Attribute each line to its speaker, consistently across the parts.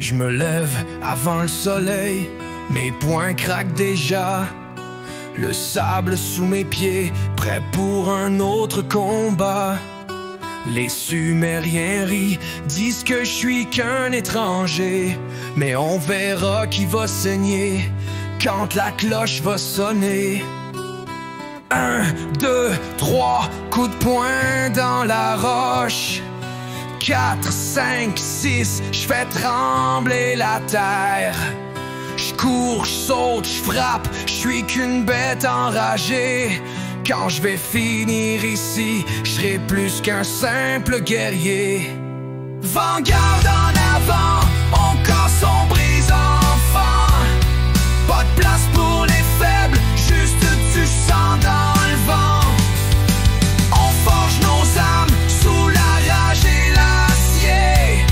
Speaker 1: Je me lève avant le soleil, mes poings craquent déjà. Le sable sous mes pieds, prêt pour un autre combat. Les Sumériens rient, disent que je suis qu'un étranger. Mais on verra qui va saigner quand la cloche va sonner. 1, 2, 3, coup de poing dans la roche. 4, 5, 6, je fais trembler la terre. Je cours, je saute, je frappe, je suis qu'une bête enragée. Quand je vais finir ici, je serai plus qu'un simple guerrier. Vanguard en avant, on casse, on brise enfant. Pas de place pour les faibles, juste du sang dans le vent. On forge nos âmes sous la rage et l'acier.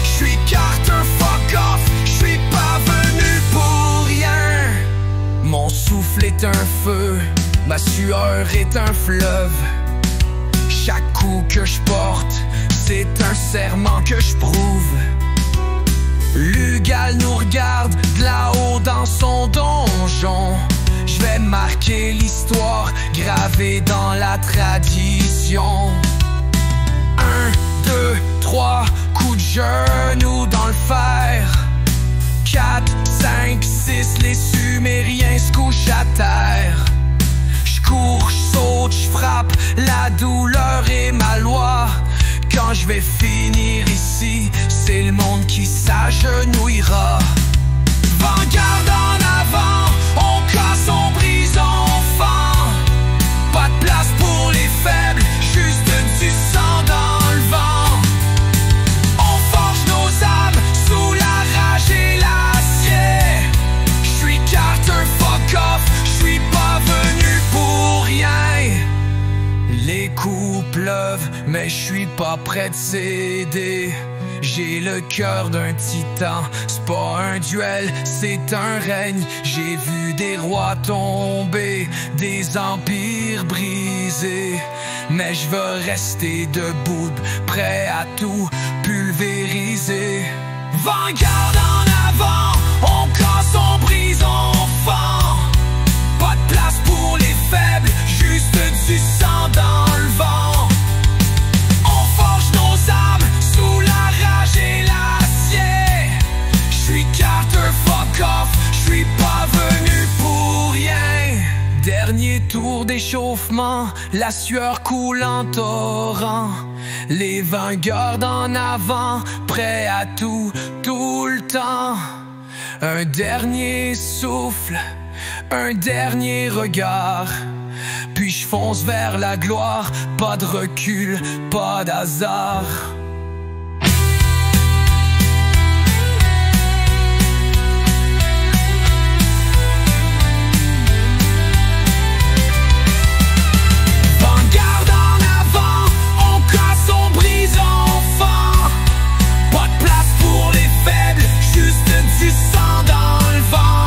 Speaker 1: Je suis Carter, fuck off, je suis pas venu pour rien. Mon souffle est un feu, ma sueur est un fleuve. Chaque coup que je porte, c'est un serment que je prouve. Lugal nous regarde de là-haut dans son donjon. Je vais marquer l'histoire gravée dans la tradition. 1, 2, 3, coup de genou dans le fer. 4, 5, 6, les Sumériens se couchent à terre. Je cours, je saute, je frappe, la douleur est ma loi. Quand je vais finir ici, c'est le monde qui s'agenouillera. Vanguard en avant, on casse, on brise, on fend. Pas de place pour les faibles, juste du sang dans le vent. On forge nos âmes sous la rage et l'acier. Je suis Carter, fuck off, je suis pas venu pour rien. Les coups pleuvent, mais je suis pas prêt de céder. J'ai le cœur d'un titan, c'est pas un duel, c'est un règne. J'ai vu des rois tomber, des empires brisés. Mais je veux rester debout, prêt à tout pulvériser. Vanguard en avant, on casse, on brise, on fend. Pas de place pour les faibles, juste du sang dans le vent. On forge nos âmes sous la rage et l'acier. Je suis Carter, fuck off, je suis pas venu pour rien. Dernier tour d'échauffement, la sueur coule en torrent. Les vanguards en avant, prêts à tout, tout le temps. Un dernier souffle, un dernier regard. Puis je fonce vers la gloire, pas de recul, pas d'hasard. Vanguard en avant, on casse, on brise, on fend. Pas de place pour les faibles, juste du sang dans le vent.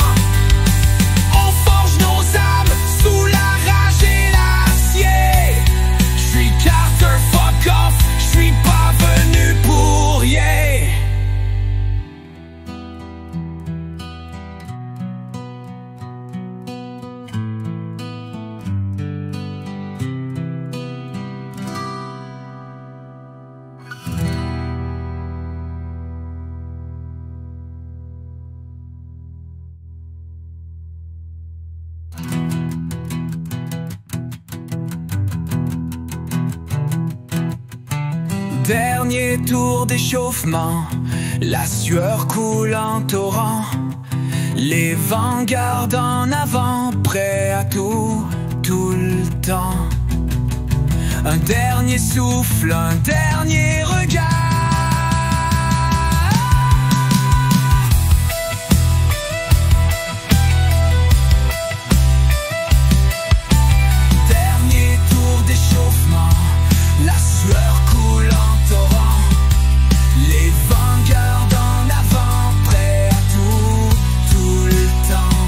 Speaker 1: On forge nos âmes sous la rage et l'acier. Je suis Carter, fuck off, je suis pas venu pour rien. Dernier tour d'échauffement, la sueur coule en torrent. Les vanguards en avant, prêts à tout, tout le temps. Un dernier souffle, un dernier regard. Dernier tour d'échauffement, la sueur coule en torrent. Les vanguards en avant, prêts à tout, tout le temps.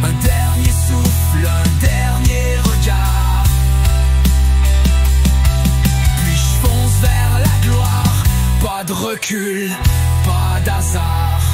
Speaker 1: Un dernier souffle, un dernier regard. Puis je fonce vers la gloire, pas de recul, pas pas d'hasard.